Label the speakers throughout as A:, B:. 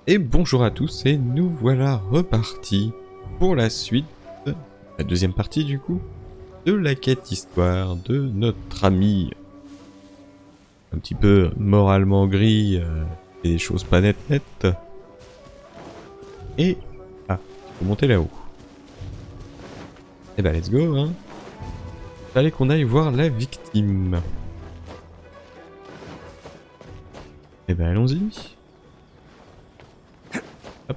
A: Et bonjour à tous, et nous voilà repartis pour la suite, la deuxième partie du coup, de la quête histoire de notre ami un petit peu moralement gris et des choses pas nettes. Et faut monter là-haut. Et bah let's go hein. Fallait qu'on aille voir la victime. Et bah allons-y. Hop.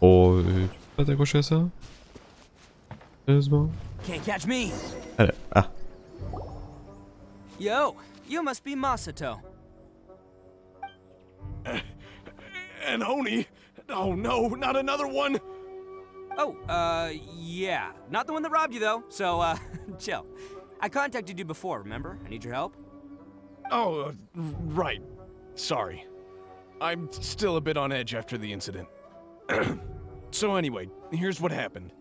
A: Oh, tu peux pas t'accrocher à ça? Sérieusement?
B: Can't catch me.
A: Ah.
B: Yo, you must be Masato.
C: An Oni? Oh no, not another one!
B: Oh, yeah. Not the one that robbed you, though, so, chill. I contacted you before, remember? I need your help.
C: Oh, right. Sorry. I'm still a bit on edge after the incident. So anyway, here's what happened.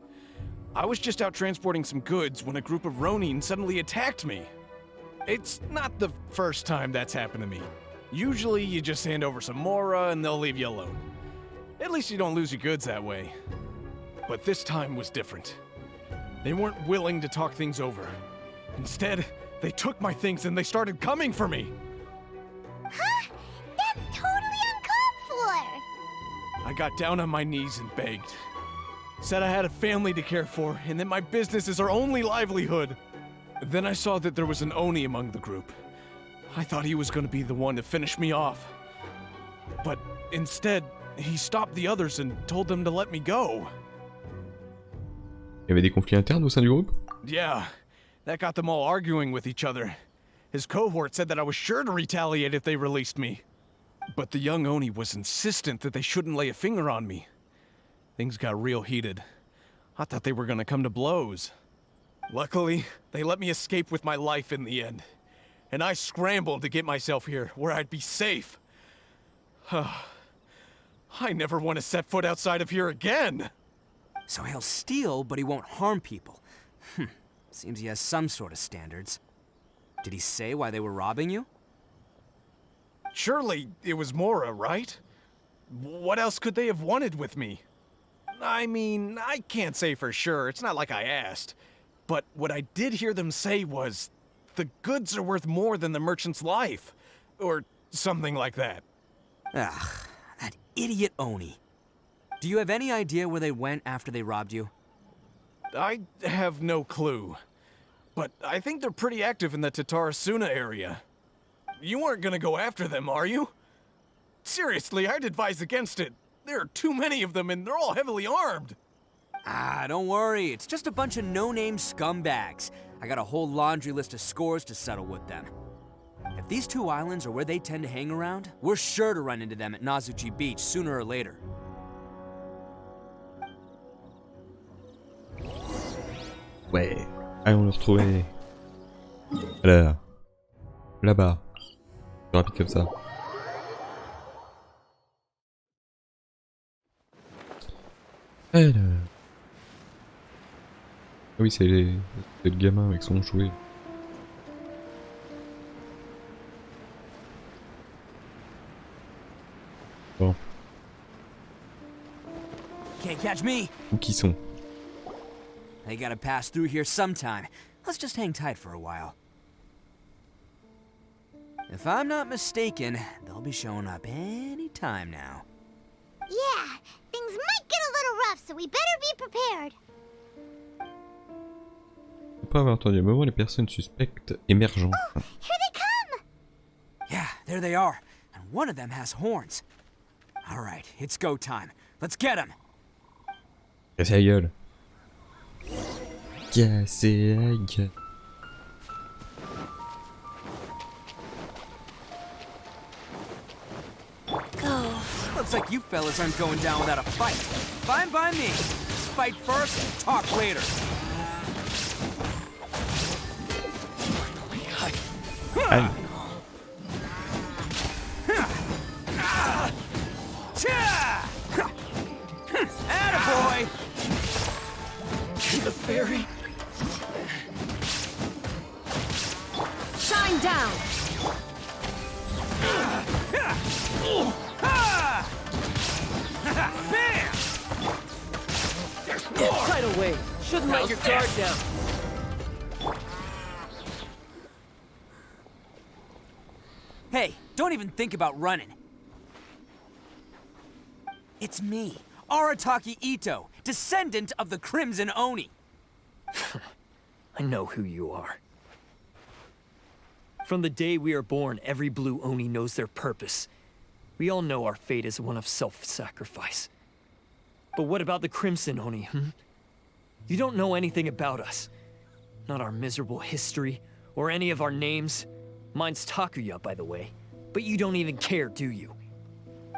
C: I was just out transporting some goods when a group of Ronin suddenly attacked me. It's not the first time that's happened to me. Usually you just hand over some Mora and they'll leave you alone. At least you don't lose your goods that way. But this time was different. They weren't willing to talk things over. Instead, they took my things and they started coming for me.
D: Huh? That's totally uncalled for!
C: I got down on my knees and begged. Said I had a family to care for and that my business is our only livelihood. Then I saw that there was an Oni among the group. I thought he was going to be the one to finish me off. But instead, he stopped the others and told them to let me go.
A: Il y avait des conflits internes au sein du groupe?
C: Yeah, that got them all arguing with each other. His cohort said that I was sure to retaliate if they released me. But the young Oni was insistent that they shouldn't lay a finger on me. Things got real heated. I thought they were gonna come to blows. Luckily, they let me escape with my life in the end. And I scrambled to get myself here, where I'd be safe. I never want to set foot outside of here again!
B: So he'll steal, but he won't harm people. Seems he has some sort of standards. Did he say why they were robbing you?
C: Surely it was Mora, right? What else could they have wanted with me? I mean, I can't say for sure, it's not like I asked. But what I did hear them say was, the goods are worth more than the merchant's life. Or something like that.
B: Ugh, that idiot Oni. Do you have any idea where they went after they robbed you?
C: I have no clue. But I think they're pretty active in the Tatarasuna area. You aren't gonna go after them, are you? Seriously, I'd advise against it. There are too many of them and they're all heavily armed.
B: Don't worry. It's just a bunch of no-name scumbags. I got a whole laundry list of scores to settle with them. If these two islands are where they tend to hang around, we're sure to run into them at Nazuchi Beach sooner or later.
A: Ouais. Allez, on le retrouvait. Alors. Là-bas. Plus rapide comme ça. Alors. Ah oui, c'est le gamin avec son jouet. Bon.
B: Can't catch me.
A: Où qu'ils sont?
B: They gotta pass through here sometime. Let's just hang tight for a while. If I'm not mistaken, they'll be showing up any time now.
D: Yeah, things might get a little rough, so we better be prepared.
A: Après avoir entendu un moment les personnes suspectes émergentes.
D: Oh, here they come!
B: Yeah, there they are. And one of them has horns. Alright, it's go time. Let's get him!
A: Cassez la gueule. Cassez la gueule.
B: Looks like you fellas aren't going down without a fight. Fine by me. Let's fight first, talk later.
A: Aïe.
B: Attaboy!
C: The fairy?
D: Shine down!
E: Tidal wave. Shouldn't let your guard down.
B: Hey, don't even think about running. It's me, Arataki Itto, descendant of the Crimson Oni.
E: I know who you are. From the day we are born, every blue Oni knows their purpose. We all know our fate is one of self-sacrifice. But what about the Crimson Oni, You don't know anything about us. Not our miserable history, or any of our names. Mine's Takuya, by the way. But you don't even care, do you?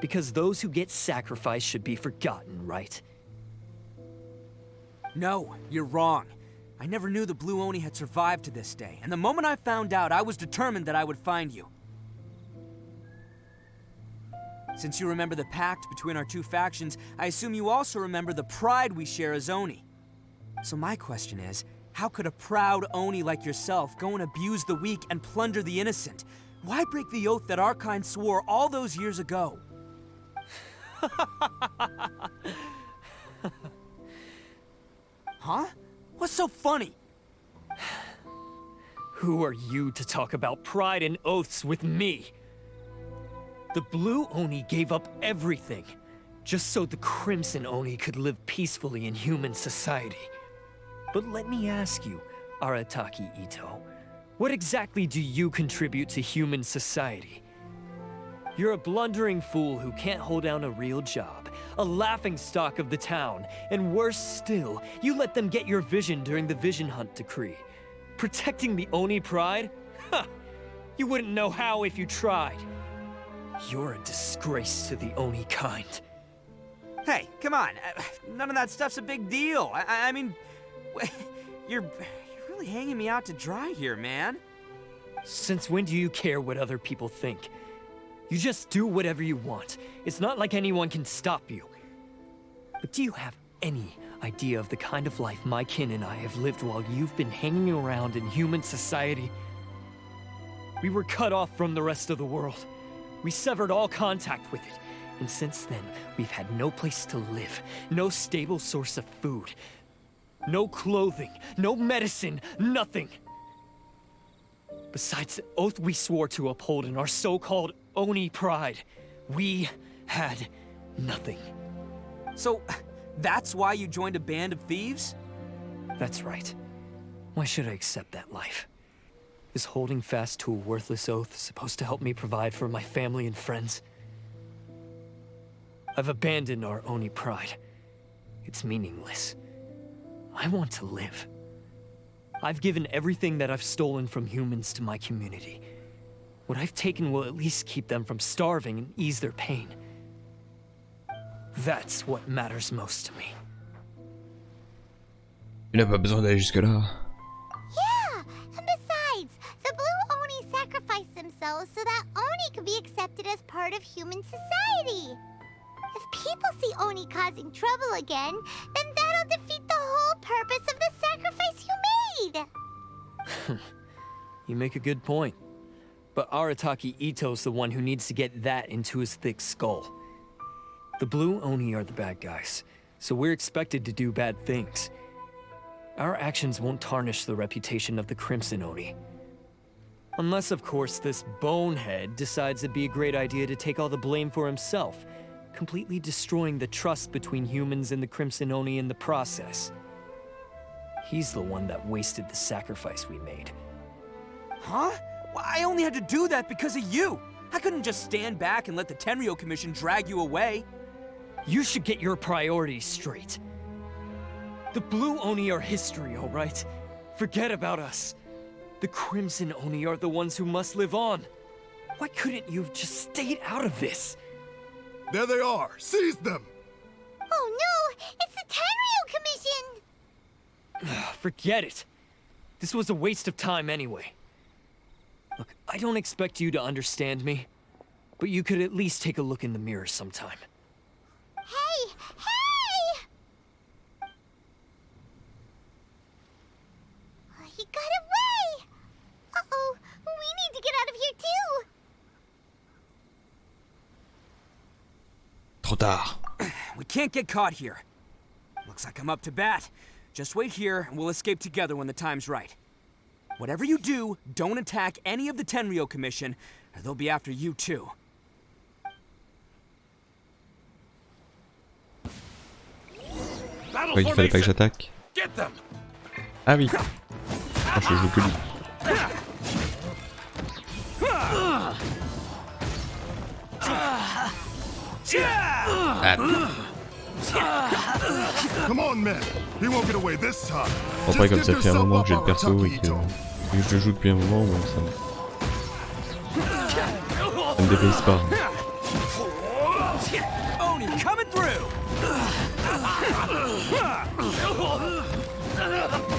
E: Because those who get sacrificed should be forgotten, right?
B: No, you're wrong. I never knew the Blue Oni had survived to this day, and the moment I found out, I was determined that I would find you. Since you remember the pact between our two factions, I assume you also remember the pride we share as Oni. So my question is, how could a proud Oni like yourself go and abuse the weak and plunder the innocent? Why break the oath that our kind swore all those years ago? Huh? What's so funny?
E: Who are you to talk about pride and oaths with me? The Blue Oni gave up everything, just so the Crimson Oni could live peacefully in human society. But let me ask you, Arataki Itto, what exactly do you contribute to human society? You're a blundering fool who can't hold down a real job, a laughingstock of the town, and worse still, you let them get your vision during the Vision Hunt decree. Protecting the Oni pride? Ha! You wouldn't know how if you tried. You're a disgrace to the Oni kind.
B: Hey, come on. None of that stuff's a big deal. I mean, you're really hanging me out to dry here, man.
E: Since when do you care what other people think? You just do whatever you want. It's not like anyone can stop you. But do you have any idea of the kind of life my kin and I have lived while you've been hanging around in human society? We were cut off from the rest of the world. We severed all contact with it. And since then, we've had no place to live, no stable source of food, no clothing, no medicine, nothing. Besides the oath we swore to uphold in our so-called Oni pride, we had nothing.
B: So, that's why you joined a band of thieves?
E: That's right. Why should I accept that life? Is holding fast to a worthless oath supposed to help me provide for my family and friends? I've abandoned our Oni pride. It's meaningless. I want to live. I've given everything that I've stolen from humans to my community. What I've taken will at least keep them from starving and ease their pain. That's what matters most to me.
A: Il n'a pas besoin d'aller jusque-là.
D: Yeah, and besides, the Blue Oni sacrificed themselves so that Oni could be accepted as part of human society. If people see Oni causing trouble again, then that'll defeat the whole purpose of the sacrifice you made.
E: You make a good point. But Arataki Itto's the one who needs to get that into his thick skull. The Blue Oni are the bad guys, so we're expected to do bad things. Our actions won't tarnish the reputation of the Crimson Oni. Unless, of course, this bonehead decides it'd be a great idea to take all the blame for himself, completely destroying the trust between humans and the Crimson Oni in the process. He's the one that wasted the sacrifice we made.
B: Huh? Well, I only had to do that because of you. I couldn't just stand back and let the Tenryo Commission drag you away.
E: You should get your priorities straight. The Blue Oni are history, all right? Forget about us. The Crimson Oni are the ones who must live on. Why couldn't you have just stayed out of this?
F: There they are! Seize them!
D: Oh no, it's the Tenryo Commission!
E: Forget it. This was a waste of time anyway. Look, I don't expect you to understand me, but you could at least take a look in the mirror sometime.
D: Hey! Hey! He got away! Uh-oh, we need to get out of here too!
A: Trop tard.
B: We can't get caught here. Looks like I'm up to bat. Just wait here, and we'll escape together when the time's right. Whatever you do, don't attack any of the Tenryou Commission, or they'll be after you too.
A: Ouais, il fallait pas que j'attaque. Ah oui. Ah, je joue que lui. Ah.
F: Come on, man. He won't get away this time.
A: Bon, après, comme ça fait un moment que j'ai le perso et que je le joue depuis un moment, bon, ça me dépayse pas.
B: Oni coming through.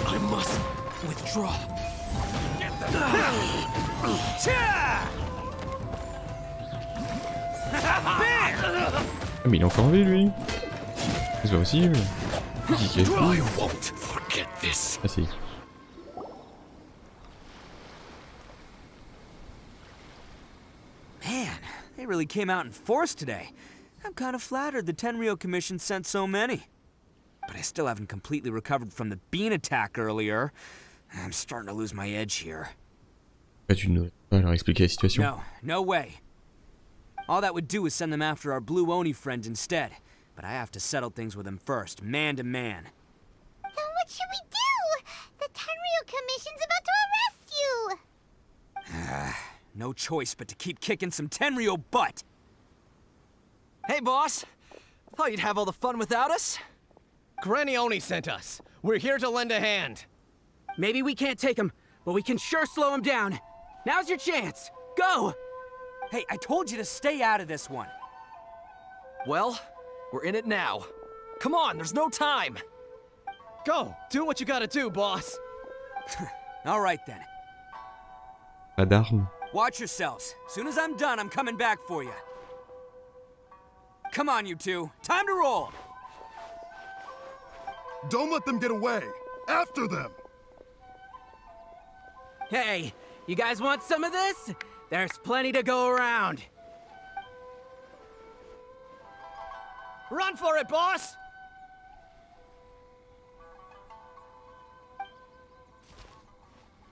B: I must withdraw.
A: Ah, mais il est encore en vie, lui. C'est pas possible. Qui est fou. Ah si.
B: Man, they really came out in force today. I'm kind of flattered the Tenryou Commission sent so many. But I still haven't completely recovered from the bean attack earlier. I'm starting to lose my edge here.
A: Tu ne pas leur expliquer la situation.
B: No, no way. All that would do is send them after our blue Oni friend instead. But I have to settle things with him first, man to man.
D: Then what should we do? The Tenryou Commission's about to arrest you!
B: No choice but to keep kicking some Tenryou butt!
G: Hey, boss! Thought you'd have all the fun without us?
E: Granny Oni sent us. We're here to lend a hand.
G: Maybe we can't take him, but we can sure slow him down. Now's your chance. Go!
B: Hey, I told you to stay out of this one.
G: Well, we're in it now. Come on, there's no time.
E: Go! Do what you gotta do, boss!
B: All right then.
A: Pas d'armes.
B: Watch yourselves. Soon as I'm done, I'm coming back for you. Come on, you two. Time to roll!
F: Don't let them get away. After them.
G: Hey, you guys want some of this? There's plenty to go around.
E: Run for it, boss!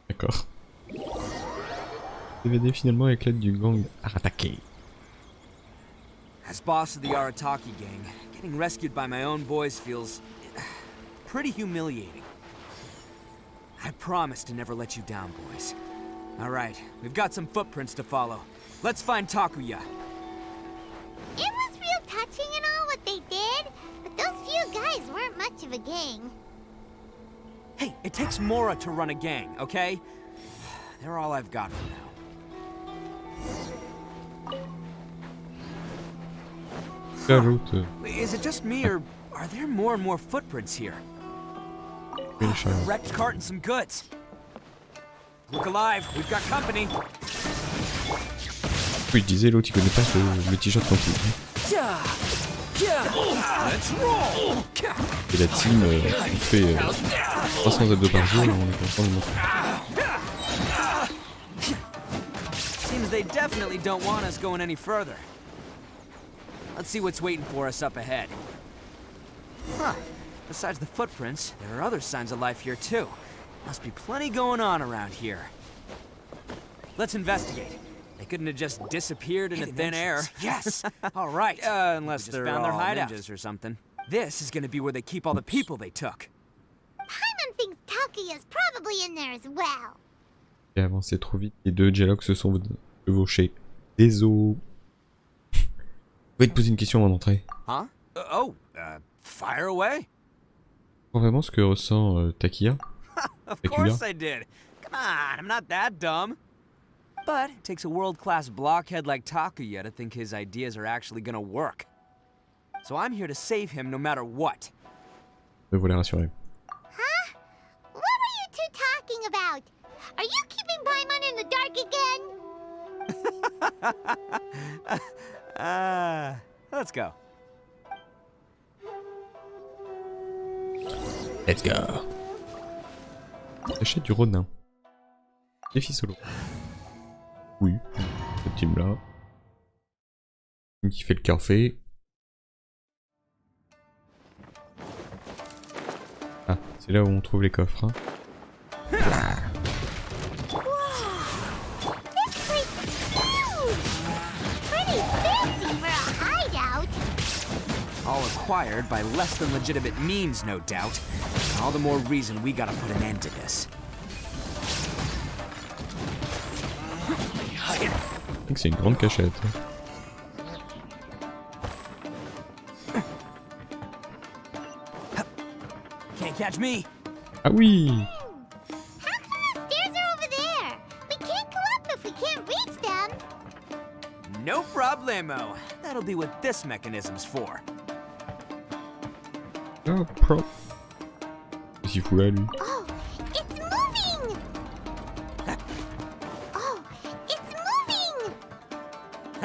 A: D'accord. DVD finalement avec l'aide du gang Arataki.
B: As boss of the Arataki gang, getting rescued by my own boys feels pretty humiliating. I promise to never let you down, boys. All right, we've got some footprints to follow. Let's find Takuya.
D: It was real touching and all what they did, but those few guys weren't much of a gang.
B: Hey, it takes Mora to run a gang, okay? They're all I've got for now. Is it just me, or are there more and more footprints here? A wrecked cart and some goods. Look alive, we've got company.
A: Oui, je disais, l'autre il connaît pas le t-shirt non plus. Et la team, on fait 300 abdos par jour, on est content de montrer.
B: Seems they definitely don't want us going any further. Let's see what's waiting for us up ahead. Huh. Besides the footprints, there are other signs of life here too. Must be plenty going on around here. Let's investigate. They couldn't have just disappeared into thin air. Yes! All right. Unless they're found their hideouts or something. This is gonna be where they keep all the people they took.
D: Paimon thinks Takuya's probably in there as well.
A: J'ai avancé trop vite, les deux dialogues se sont chevauchés. Désolé. Je vais te poser une question avant d'entrer.
B: Huh? Fire away.
A: Tu vraiment ce que ressent Takuya?
B: Of course I did. Come on, I'm not that dumb. But it takes a world-class blockhead like Takuya to think his ideas are actually gonna work. So I'm here to save him no matter what.
A: Je voulais rassurer.
D: Huh? What were you two talking about? Are you keeping Paimon in the dark again?
B: Let's go.
A: Let's go. Achète du Ronin. Défi solo. Oui, cette team là. Qui fait le café. C'est là où on trouve les coffres. Hein.
B: All acquired by less than legitimate means, no doubt. All the more reason we gotta put an end to this.
A: Je crois que c'est une grande cachette.
B: Can't catch me.
A: Ah oui!
D: How come the stairs are over there? We can't go up if we can't reach them.
B: No problemo. That'll be what this mechanism's for.
A: Oh, pro. Qu'est-ce qu'il fout là, lui?
D: Oh, it's moving! Oh, it's moving!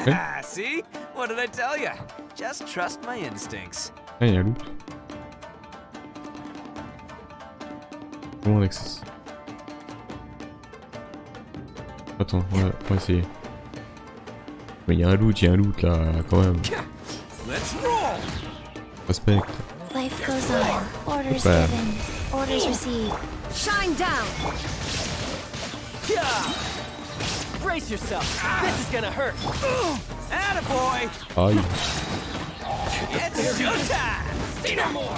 B: Ah, see? What did I tell you? Just trust my instincts.
A: Ah, il y a un loot. Comment on accesse? Attends, on va essayer. Mais il y a un loot là, quand même.
B: Let's roll!
A: Respect.
H: Life goes on. Orders
A: Bam.
H: given. Orders received.
I: Shine down!
E: Brace yourself. This is gonna hurt.
B: Attaboy!
A: Aïe.
B: It's showtime! See no more!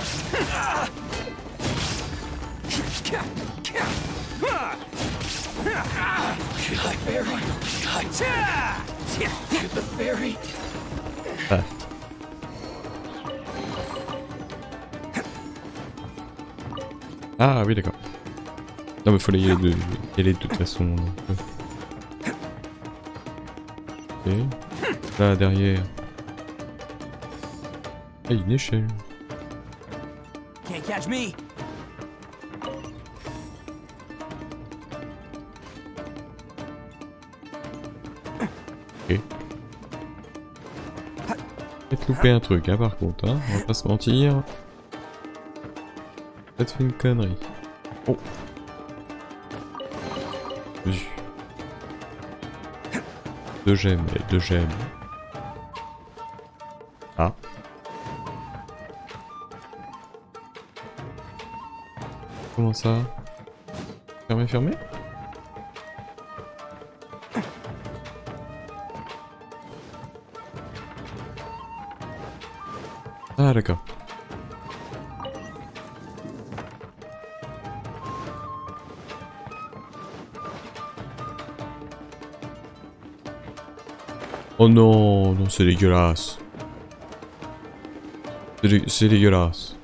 A: Ah. Ah oui d'accord. Non mais faut y aller de toute façon. Ok. Là derrière. Ah, une échelle.
B: Can't catch me!
A: Ok. Peut-être louper un truc hein, par contre, hein. On va pas se mentir. Peut-être fait une connerie. Oh. Vu. 2 gemmes, 2 gemmes. Ah. Comment ça? Fermé, fermé? Ah d'accord. Oh non, non c'est dégueulasse. C'est dégueulasse.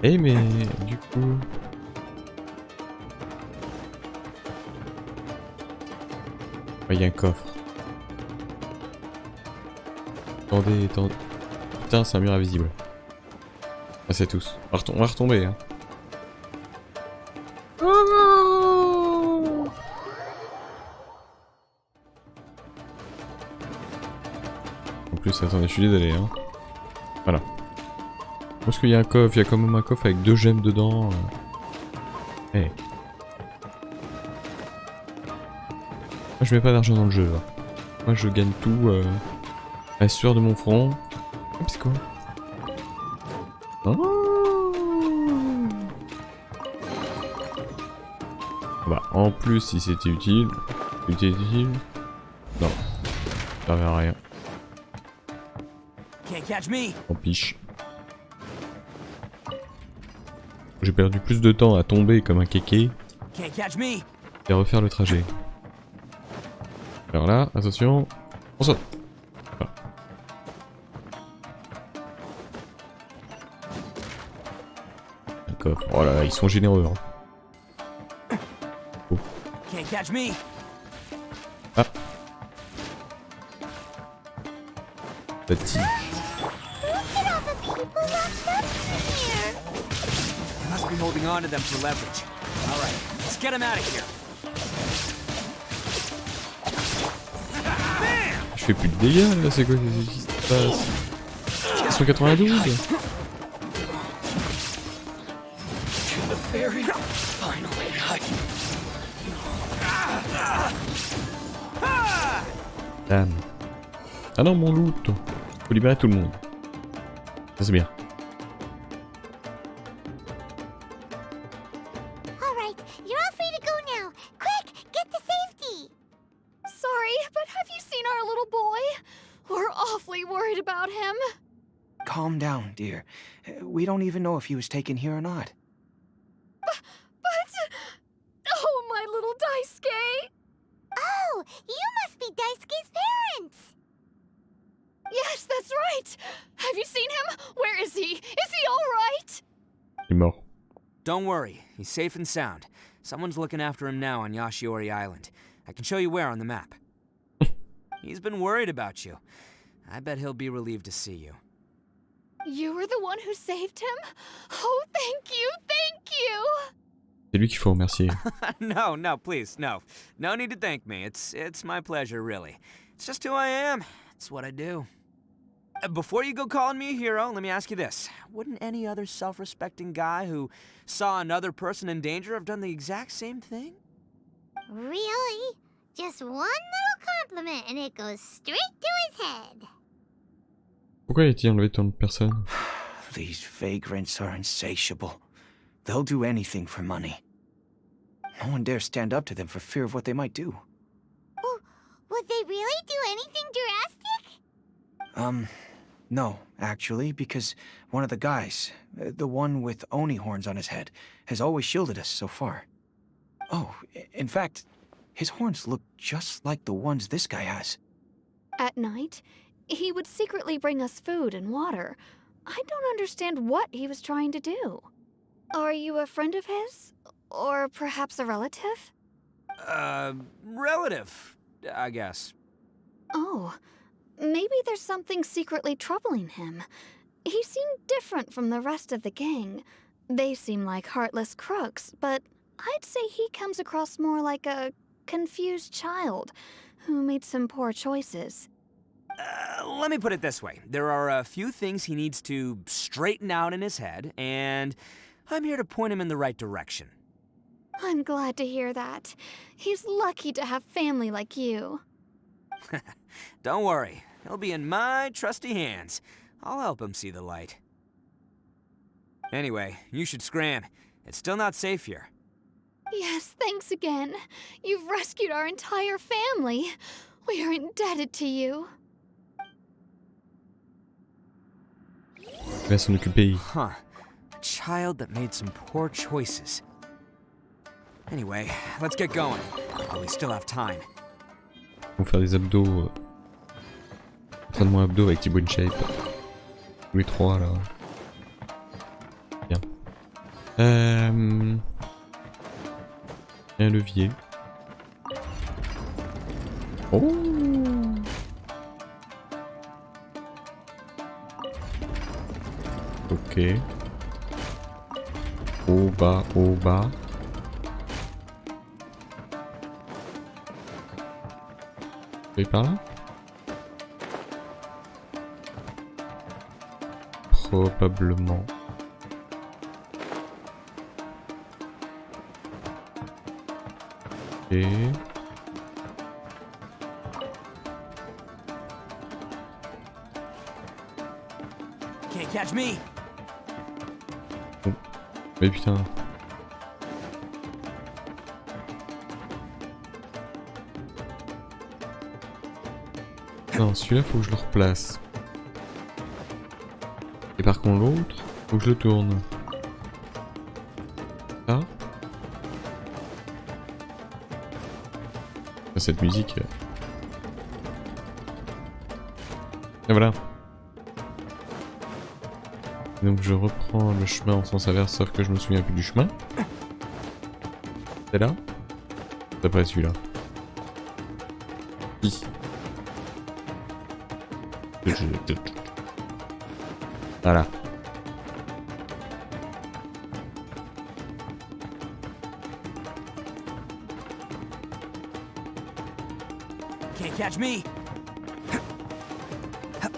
A: Eh mais du coup... Il y a un coffre. Attendez, attendez. Putain, c'est un mur invisible. Ah, c'est tous. On va retomber, hein. En plus, attendez, je suis désolé, hein. Voilà. Je pense qu'il y a un coffre, il y a quand même un coffre avec 2 gemmes dedans. Eh. Moi, je mets pas d'argent dans le jeu, là. Moi, je gagne tout à la sueur de mon front. Oh, c'est quoi? Oh. Bah, en plus, si c'était utile... C'était utile... Non. Ça servait à rien.
B: Can't catch me!
A: En piche. J'ai perdu plus de temps à tomber comme un kéké
B: Can't catch me!
A: et à refaire le trajet. Alors là, attention, on saute. Voilà. Un coffre. Oh là là, ils sont généreux. Hein. Oh.
B: Can't catch me!
A: Ah. Petit.
D: Look at all the people locked up in here.
B: I must be holding on to them for leverage. Alright, let's get them out of here.
A: Je fais plus de dégâts là, c'est quoi qui se passe? 192. Damn. Ah non, mon loot. Faut libérer tout le monde. Ça c'est bien.
D: All right, you're all free to go now. Quick, get to safety.
H: Sorry, but have you seen our little boy? We're awfully worried about him.
I: Calm down, dear. We don't even know if he was taken here or not.
H: But... Oh, my little Daisuke!
D: Oh, you must be Daisuke's parents.
H: Yes, that's right! Have you seen him? Where is he? Is he alright?
A: Il est mort.
B: Don't worry, he's safe and sound. Someone's looking after him now on Yashiori Island. I can show you where on the map. He's been worried about you. I bet he'll be relieved to see you.
H: You were the one who saved him? Oh, thank you, thank you!
A: C'est lui qu'il faut remercier.
B: No, please, no. No need to thank me. It's my pleasure, really. It's just who I am. It's what I do. Before you go calling me a hero, let me ask you this. Wouldn't any other self-respecting guy who saw another person in danger have done the exact same thing?
D: Really? Just one little compliment and it goes straight to his head.
A: Pourquoi a-t-il enlevé tant de personnes?
I: These vagrants are insatiable. They'll do anything for money. No one dares stand up to them for fear of what they might do.
D: Oh, would they really do anything drastic?
I: No, actually, because one of the guys, the one with Oni horns on his head, has always shielded us so far. Oh, in fact, his horns look just like the ones this guy has.
H: At night, he would secretly bring us food and water. I don't understand what he was trying to do. Are you a friend of his? Or perhaps a relative?
B: Relative, I guess.
H: Oh, maybe there's something secretly troubling him. He seemed different from the rest of the gang. They seem like heartless crooks, but I'd say he comes across more like a confused child who made some poor choices.
B: Let me put it this way. There are a few things he needs to straighten out in his head, and I'm here to point him in the right direction.
H: I'm glad to hear that. He's lucky to have family like you.
B: Don't worry. He'll be in my trusty hands. I'll help him see the light. Anyway, you should scram. It's still not safe here.
H: Yes, thanks again. You've rescued our entire family. We are indebted to you.
A: Il va s'en occuper.
B: Huh. A child that made some poor choices. Anyway, let's get going. While we still have time.
A: On va faire des abdos. Entraînement abdos avec Thibaut InShape. Tous les trois là. Bien. Un levier. Oh. Ok. Au bas, au bas. Et par là? Probablement. Et...
B: Can't catch me.
A: Oh. Mais putain. Non, celui-là faut que je le replace. Et par contre l'autre, faut que je le tourne. Ah. Cette musique. Et voilà. Donc je reprends le chemin en sens inverse, sauf que je me souviens plus du chemin. C'est là. C'est après celui-là. Si. Voilà.
B: Can't catch me.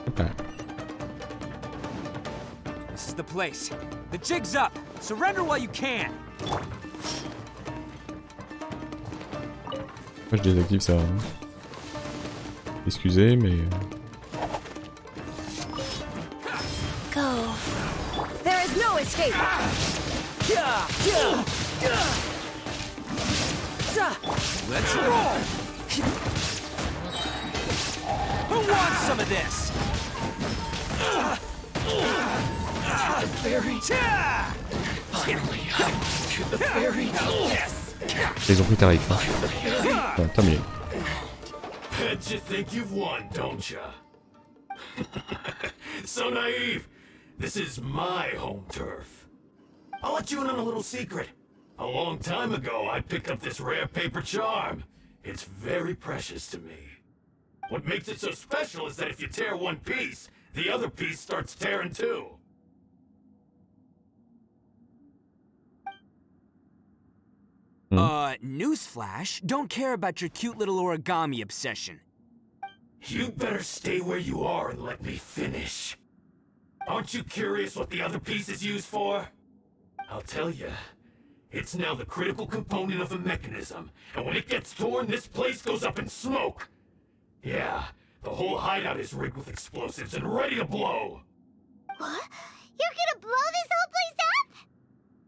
A: Okay.
B: This is the place. The jig's up. Surrender while you can.
A: Moi je désactive ça. Hein. Excusez, mais...
J: escape.
B: Let's roll! Who wants some of this?
E: The ferry. Finally, to the ferry.
A: Ils ont pris tarif. Hein. Ouais, terminé.
K: Bet you think you've won, don't ya? So naive. This is my home turf. I'll let you in on a little secret. A long time ago, I picked up this rare paper charm. It's very precious to me. What makes it so special is that if you tear one piece, the other piece starts tearing too.
B: Newsflash, don't care about your cute little origami obsession.
K: You better stay where you are and let me finish. Aren't you curious what the other piece is used for? I'll tell you. It's now the critical component of a mechanism, and when it gets torn, this place goes up in smoke. Yeah, the whole hideout is rigged with explosives and ready to blow.
D: What? You're gonna blow this whole place up?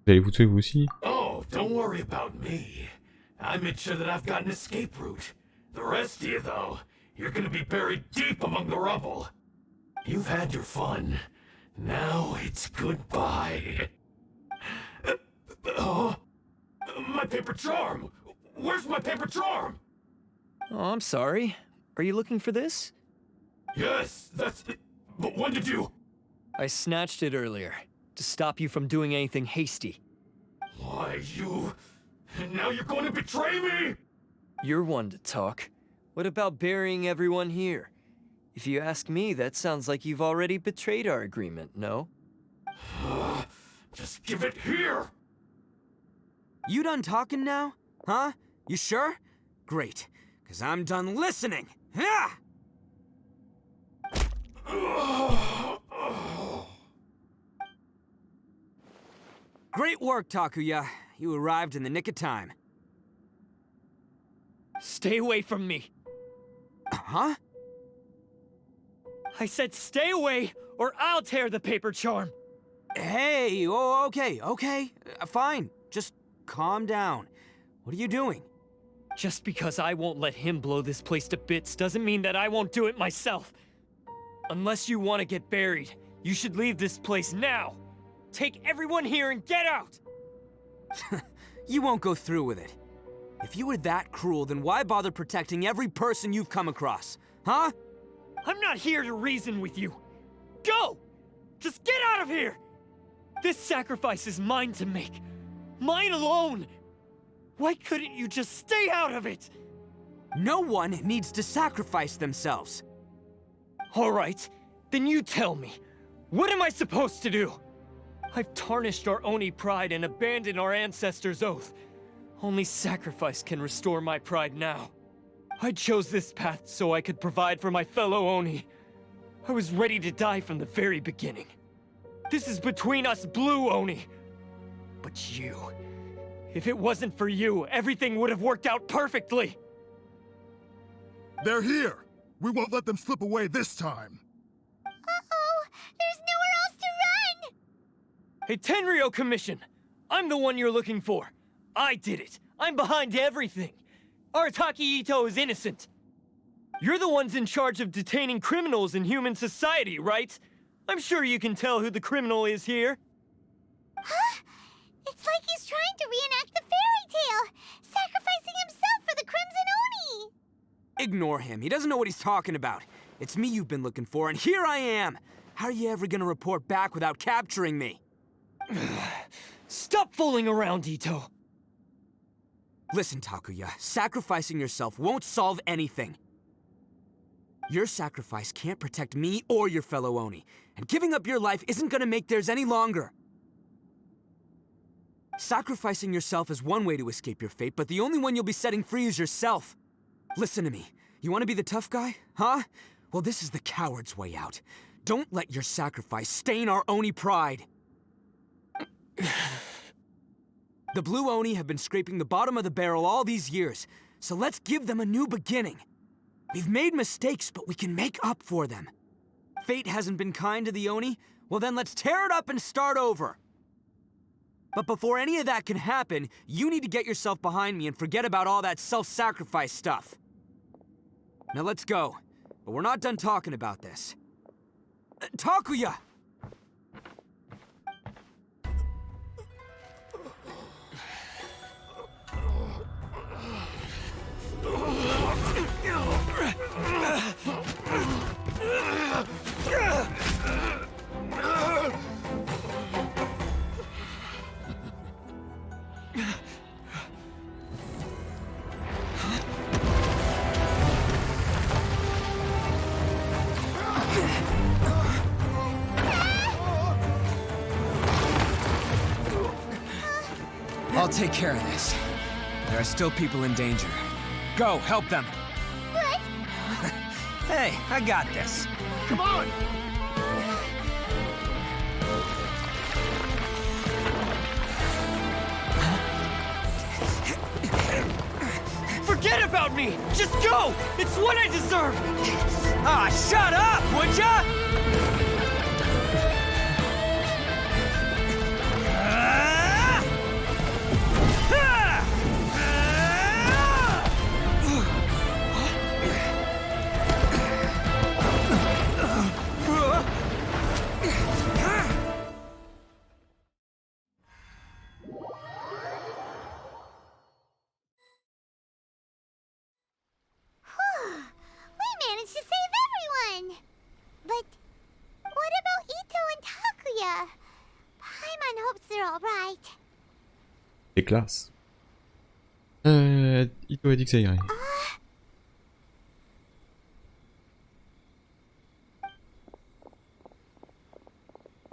A: Vous allez vous tuer vous aussi?
K: Oh, don't worry about me. I made sure that I've got an escape route. The rest of you, though, you're gonna be buried deep among the rubble. You've had your fun. Now it's goodbye. My paper charm! Where's my paper charm?
E: Oh, I'm sorry. Are you looking for this?
K: Yes, that's it. But when did you...
E: I snatched it earlier, to stop you from doing anything hasty.
K: Why, you... Now you're going to betray me?
E: You're one to talk. What about burying everyone here? If you ask me, that sounds like you've already betrayed our agreement, no?
K: Just give it here!
B: You done talking now? Huh? You sure? Great, because I'm done listening. Yeah! Great work, Takuya. You arrived in the nick of time.
E: Stay away from me.
B: Huh?
E: I said stay away, or I'll tear the paper charm.
B: Hey, oh, okay. Fine. Just calm down. What are you doing?
E: Just because I won't let him blow this place to bits doesn't mean that I won't do it myself. Unless you want to get buried, you should leave this place now. Take everyone here and get out!
B: You won't go through with it. If you were that cruel, then why bother protecting every person you've come across? Huh?
E: I'm not here to reason with you. Go! Just get out of here! This sacrifice is mine to make. Mine alone! Why couldn't you just stay out of it?
B: No one needs to sacrifice themselves.
E: All right, then you tell me. What am I supposed to do? I've tarnished our Oni pride and abandoned our ancestors' oath. Only sacrifice can restore my pride now. I chose this path so I could provide for my fellow Oni. I was ready to die from the very beginning. This is between us Blue Oni. But you... If it wasn't for you, everything would have worked out perfectly!
F: They're here! We won't let them slip away this time!
D: Uh-oh! There's nowhere else to run!
E: Hey, Tenryo Commission! I'm the one you're looking for. I did it. I'm behind everything. Arataki Itto is innocent. You're the ones in charge of detaining criminals in human society, right? I'm sure you can tell who the criminal is here.
D: Huh? It's like he's trying to reenact the fairy tale, sacrificing himself for the Crimson Oni!
B: Ignore him. He doesn't know what he's talking about. It's me you've been looking for, and here I am! How are you ever gonna report back without capturing me?
E: Stop fooling around, Itto!
B: Listen, Takuya, sacrificing yourself won't solve anything. Your sacrifice can't protect me or your fellow Oni, and giving up your life isn't gonna make theirs any longer. Sacrificing yourself is one way to escape your fate, but the only one you'll be setting free is yourself. Listen to me. You want to be the tough guy? Huh? Well, this is the coward's way out. Don't let your sacrifice stain our Oni pride. The Blue Oni have been scraping the bottom of the barrel all these years, so let's give them a new beginning. We've made mistakes, but we can make up for them. Fate hasn't been kind to the Oni? Well then let's tear it up and start over. But before any of that can happen, you need to get yourself behind me and forget about all that self-sacrifice stuff. Now let's go. But we're not done talking about this. Takuya! I'll take care of this. There are still people in danger. Go, help them.
D: What?
B: Hey, I got this.
C: Come on!
E: Forget about me! Just go! It's what I deserve!
B: Ah, shut up, would ya?
D: We managed to save everyone! But what about Itto and Takuya? Paimon hopes they're alright.
A: C'est classe. Itto a dit que ça irait.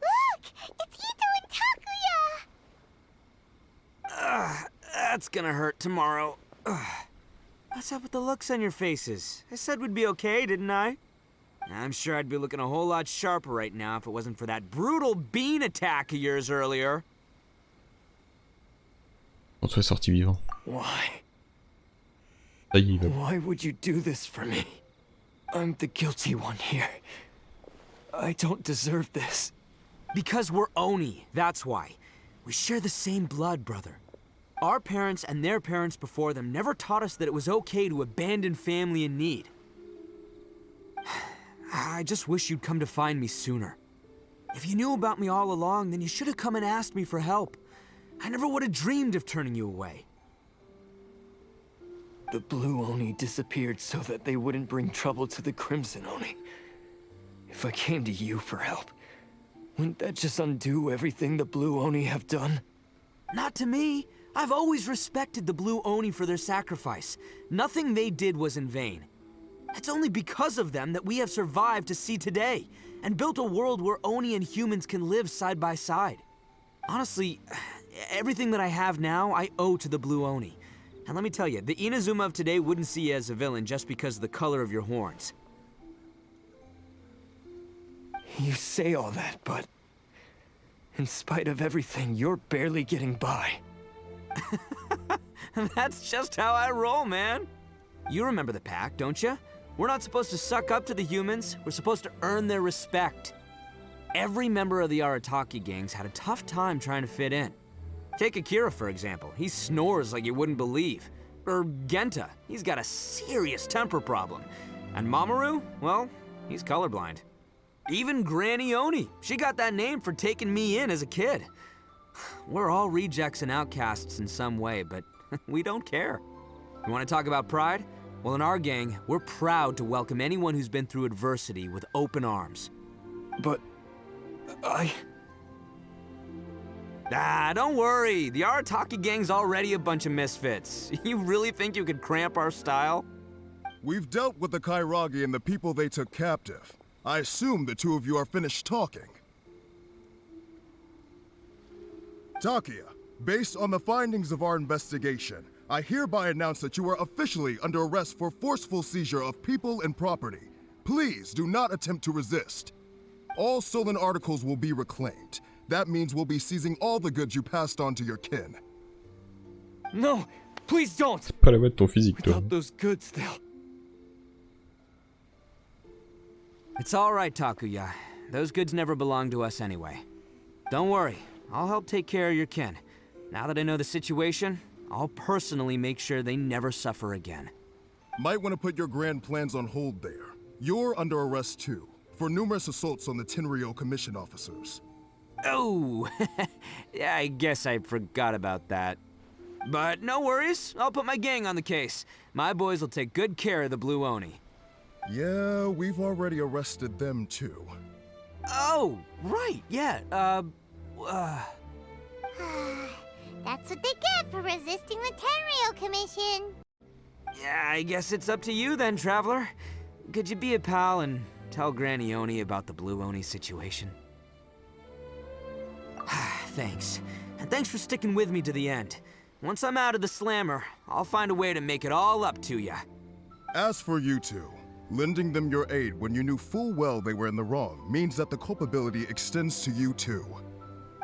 D: Look! It's Itto and Takuya!
B: That's gonna hurt tomorrow. What's up with the looks on your faces? I said we'd be okay, didn't I? I'm sure I'd be looking a whole lot sharper right now if it wasn't for that brutal bean attack of yours earlier.
A: On soit sorti vivant.
E: Why?
A: Ça y est, il va.
E: Why would you do this for me? I'm the guilty one here. I don't deserve this.
B: Because we're Oni, that's why. We share the same blood, brother. Our parents and their parents before them never taught us that it was okay to abandon family in need. I just wish you'd come to find me sooner. If you knew about me all along, then you should have come and asked me for help. I never would have dreamed of turning you away.
E: The Blue Oni disappeared so that they wouldn't bring trouble to the Crimson Oni. If I came to you for help, wouldn't that just undo everything the Blue Oni have done?
B: Not to me. I've always respected the Blue Oni for their sacrifice. Nothing they did was in vain. It's only because of them that we have survived to see today, and built a world where Oni and humans can live side by side. Honestly, everything that I have now, I owe to the Blue Oni. And let me tell you, the Inazuma of today wouldn't see you as a villain just because of the color of your horns.
E: You say all that, but in spite of everything, you're barely getting by.
B: That's just how I roll, man. You remember the pact, don't you? We're not supposed to suck up to the humans. We're supposed to earn their respect. Every member of the Arataki gangs had a tough time trying to fit in. Take Akira, for example. He snores like you wouldn't believe. Or Genta. He's got a serious temper problem. And Mamoru, well, he's colorblind. Even Granny Oni. She got that name for taking me in as a kid. We're all rejects and outcasts in some way, but we don't care. You want to talk about pride? Well, in our gang, we're proud to welcome anyone who's been through adversity with open arms.
E: But
B: Don't worry. The Arataki gang's already a bunch of misfits. You really think you could cramp our style?
F: We've dealt with the Kairagi and the people they took captive. I assume the two of you are finished talking. Takuya, based on the findings of our investigation, I hereby announce that you are officially under arrest for forceful seizure of people and property. Please do not attempt to resist. All stolen articles will be reclaimed. That means we'll be seizing all the goods you passed on to your kin.
E: no, please don't.
A: Pas la voix de ton physique, toi.
E: Without those goods, they'll...
B: It's all right, Takuya. Those goods never belonged to us anyway. Don't worry. I'll help take care of your kin. Now that I know the situation, I'll personally make sure they never suffer again.
F: Might want to put your grand plans on hold there. You're under arrest too, for numerous assaults on the Tenryou Commission officers.
B: Oh, yeah, I guess I forgot about that. But no worries, I'll put my gang on the case. My boys will take good care of the Blue Oni.
F: Yeah, we've already arrested them too.
B: Oh, right, yeah,
D: That's what they get for resisting the Tenryou Commission.
B: yeah, I guess it's up to you then, Traveler. Could you be a pal and tell Granny Oni about the Blue Oni situation? Thanks. And thanks for sticking with me to the end. Once I'm out of the slammer, I'll find a way to make it all up to ya.
F: As for you two, lending them your aid when you knew full well they were in the wrong means that the culpability extends to you too.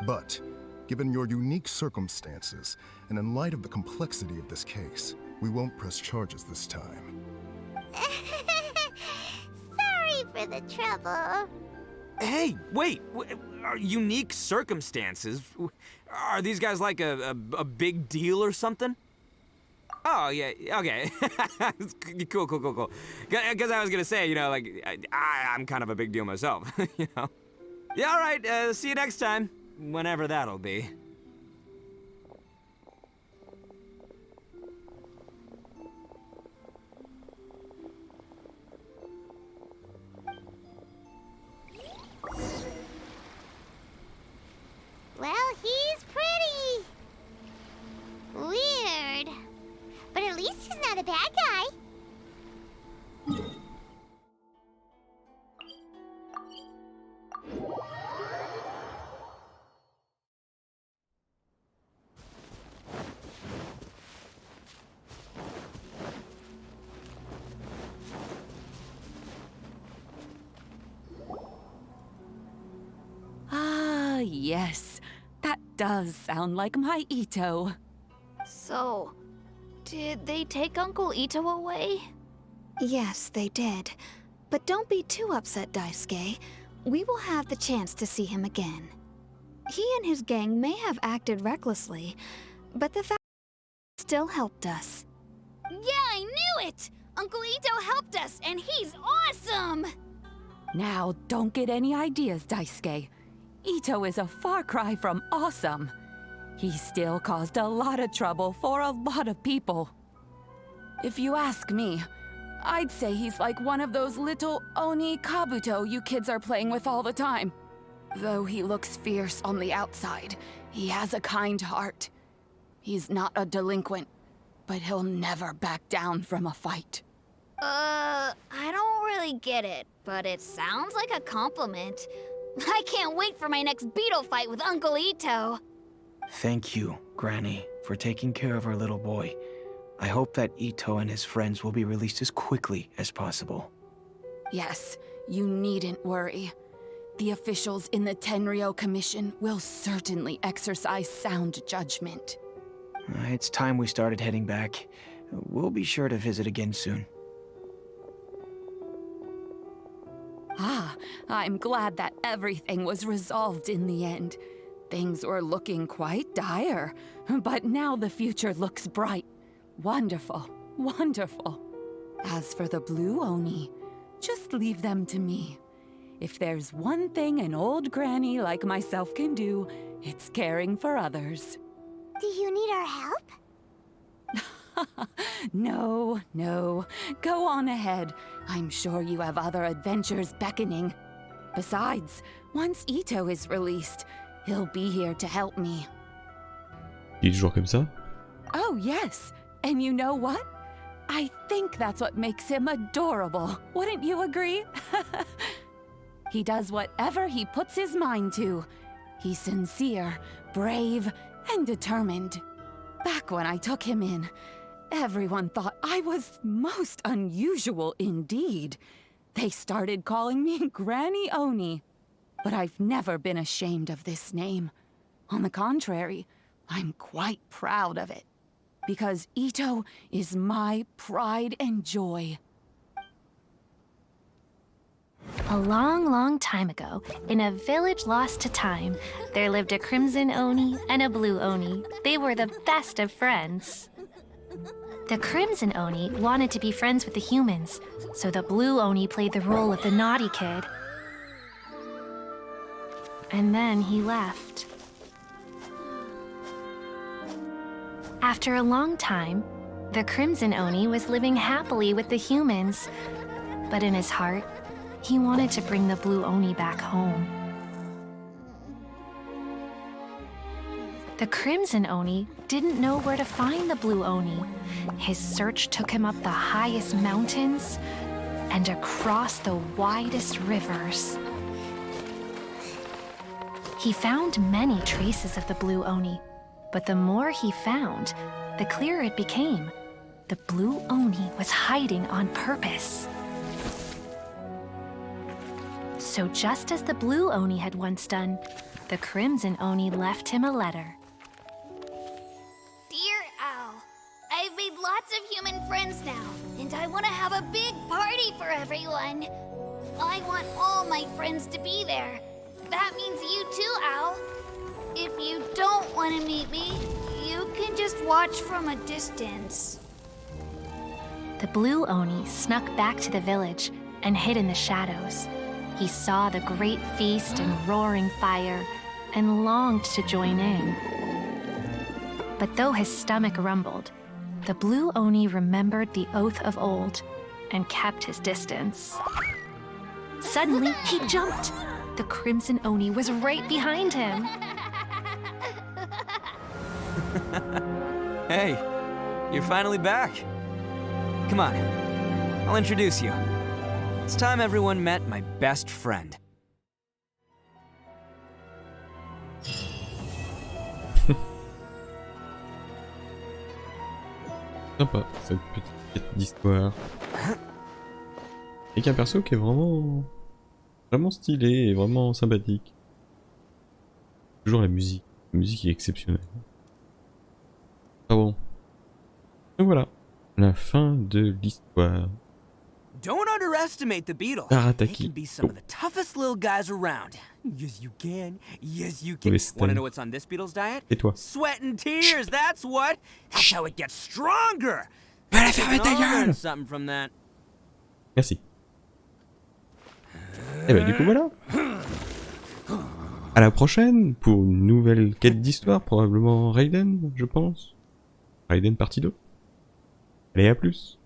F: But, given your unique circumstances, and in light of the complexity of this case, we won't press charges this time.
D: Sorry for the trouble.
B: Hey, wait, unique circumstances? Are these guys like a big deal or something? Oh, yeah, okay. Cool. Because I was gonna say, you know, like, I'm kind of a big deal myself, you know? Yeah, all right, see you next time, whenever that'll be.
D: Well, he's pretty. Weird. But at least he's not a bad guy.
J: Ah, yes. That does sound like my Itto.
H: So, did they take Uncle Itto away? Yes, they did. But don't be too upset, Daisuke. We will have the chance to see him again. He and his gang may have acted recklessly, but the fact still helped us. Yeah, I knew it! Uncle Itto helped us, and he's awesome!
J: Now, don't get any ideas, Daisuke. Itto is a far cry from awesome. He still caused a lot of trouble for a lot of people. If you ask me, I'd say he's like one of those little Oni Kabuto you kids are playing with all the time. Though he looks fierce on the outside, he has a kind heart. He's not a delinquent, but he'll never back down from a fight.
H: I don't really get it, but it sounds like a compliment. I can't wait for my next beetle fight with Uncle Itto.
I: Thank you, Granny, for taking care of our little boy. I hope that Itto and his friends will be released as quickly as possible.
J: Yes, you needn't worry. The officials in the Tenryou Commission will certainly exercise sound judgment.
I: It's time we started heading back. We'll be sure to visit again soon.
J: Ah, I'm glad that everything was resolved in the end. Things were looking quite dire, but now the future looks bright. Wonderful, wonderful. As for the Blue Oni, just leave them to me. If there's one thing an old granny like myself can do, it's caring for others.
D: Do you need our help?
J: No. Go on ahead. I'm sure you have other adventures beckoning. Besides, once Itto is released, he'll be here to help me.
A: Il est toujours comme ça?
J: Oh, yes. And you know what? I think that's what makes him adorable. Wouldn't you agree? He does whatever he puts his mind to. He's sincere, brave, and determined. Back when I took him in, everyone thought I was most unusual indeed. They started calling me Granny Oni. But I've never been ashamed of this name. On the contrary, I'm quite proud of it. Because Itto is my pride and joy.
L: A long, long time ago, in a village lost to time, there lived a crimson oni and a blue oni. They were the best of friends. The crimson oni wanted to be friends with the humans, so the blue oni played the role of the naughty kid. And then he left. After a long time, the crimson oni was living happily with the humans, but in his heart, he wanted to bring the blue oni back home. The crimson oni didn't know where to find the blue oni. His search took him up the highest mountains and across the widest rivers. He found many traces of the blue oni, but the more he found, the clearer it became. The blue oni was hiding on purpose. So just as the blue oni had once done, the crimson oni left him a letter.
D: Dear Owl, I've made lots of human friends now, and I want to have a big party for everyone. I want all my friends to be there. That means you too, Owl. If you don't want to meet me, you can just watch from a distance.
L: The blue oni snuck back to the village and hid in the shadows. He saw the great feast and roaring fire and longed to join in. But though his stomach rumbled, the blue oni remembered the oath of old and kept his distance. Suddenly, he jumped. The crimson oni was right behind him.
B: Hey, you're finally back. Come on, I'll introduce you. It's time everyone met my best friend.
A: Sympa, cette petite quête d'histoire. Et qu'un perso qui est vraiment stylé et vraiment sympathique. Toujours la musique. La musique est exceptionnelle. Ah bon. Et voilà. La fin de l'histoire.
B: Don't underestimate the beetles.
A: Arataki
B: They can be some of the toughest little guys around. Yes, you can. Yes, you can. Want to know what's on this beetle's diet?
A: Et toi?
B: Sweat and tears, that's what. That's how it gets stronger.
A: Va la fermer ta gueule!
B: Something from that.
A: Merci. Et bah du coup voilà. À la prochaine pour une nouvelle quête d'histoire, probablement Raiden, je pense. Raiden partie 2. Allez, à plus.